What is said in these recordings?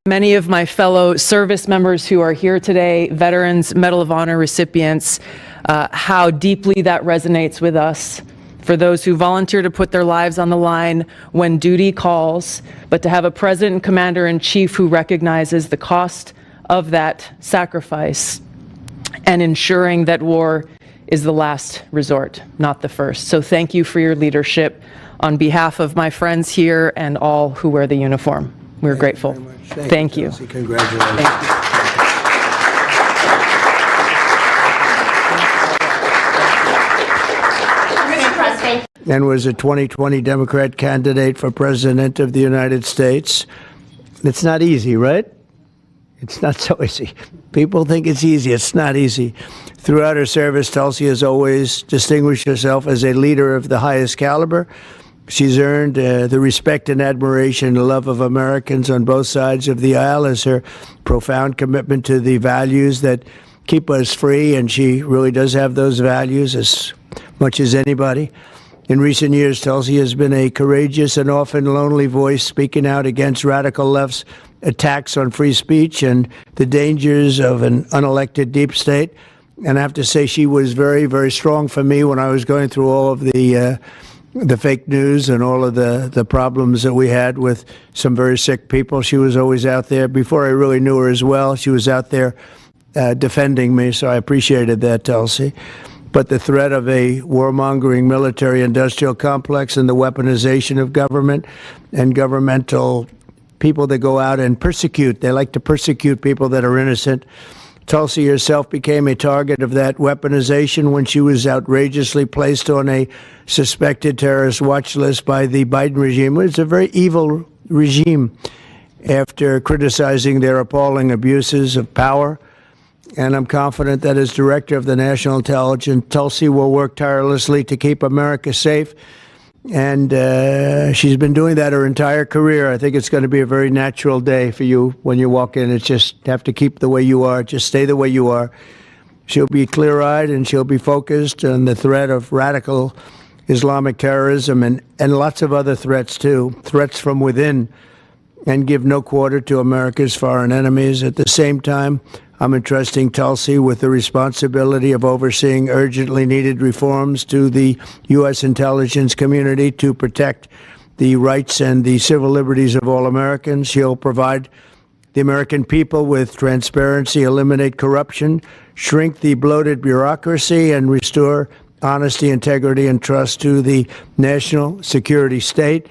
Many of my fellow service members who are here today, veterans, Medal of Honor recipients, how deeply that resonates with us. For those who volunteer to put their lives on the line when duty calls, but to have a president and commander-in-chief who recognizes the cost of that sacrifice and ensuring that war is the last resort, not the first. So thank you for your leadership on behalf of my friends here and all who wear the uniform. We're grateful. Thank you. Tulsi. Congratulations. Thank you. And was a 2020 Democrat candidate for President of the United States. It's not easy, right? It's not so easy. People think it's easy. It's not easy. Throughout her service, Tulsi has always distinguished herself as a leader of the highest caliber. She's earned the respect and admiration and love of Americans on both sides of the aisle as her profound commitment to the values that keep us free, and she really does have those values as much as anybody. In recent years, Tulsi has been a courageous and often lonely voice speaking out against radical left's attacks on free speech and the dangers of an unelected deep state. And I have to say she was very, very strong for me when I was going through all of the fake news and all of the problems that we had with some very sick people. She was always out there. Before I really knew her as well, she was out there defending me, so I appreciated that, Tulsi. But the threat of a warmongering military-industrial complex and the weaponization of government and governmental people that go out and persecute, they like to persecute people that are innocent. Tulsi herself became a target of that weaponization when she was outrageously placed on a suspected terrorist watch list by the Biden regime. It's a very evil regime after criticizing their appalling abuses of power. And I'm confident that as director of the National Intelligence, Tulsi will work tirelessly to keep America safe. And she's been doing that her entire career. I think it's going to be a very natural day for you when you walk in. It's just have to keep the way you are. Just stay the way you are. She'll be clear-eyed and she'll be focused on the threat of radical Islamic terrorism and lots of other threats, too, threats from within, and give no quarter to America's foreign enemies. At the same time, I'm entrusting Tulsi with the responsibility of overseeing urgently needed reforms to the U.S. intelligence community to protect the rights and the civil liberties of all Americans. She'll provide the American people with transparency, eliminate corruption, shrink the bloated bureaucracy, and restore honesty, integrity, and trust to the national security state.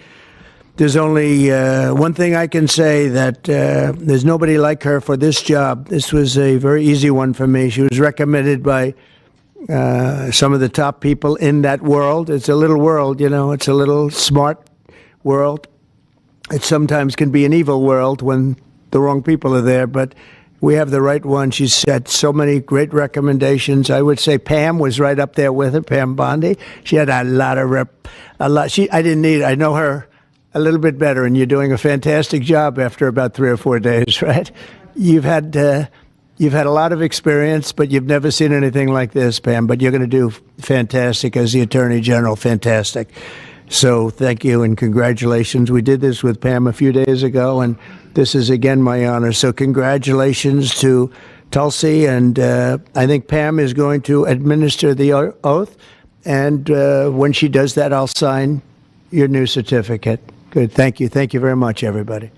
There's only one thing I can say, that there's nobody like her for this job. This was a very easy one for me. She was recommended by some of the top people in that world. It's a little world, you know, it's a little smart world. It sometimes can be an evil world when the wrong people are there, but we have the right one. She's had so many great recommendations. I would say Pam was right up there with her, Pam Bondi. She had a lot of I know her a little bit better, and you're doing a fantastic job after about 3 or 4 days, right? You've had a lot of experience, but you've never seen anything like this, Pam. But you're going to do fantastic as the Attorney General, fantastic. So thank you and congratulations. We did this with Pam a few days ago, and this is again my honor. So congratulations to Tulsi, and I think Pam is going to administer the oath, and when she does that, I'll sign your new certificate. Good. Thank you. Thank you very much, everybody.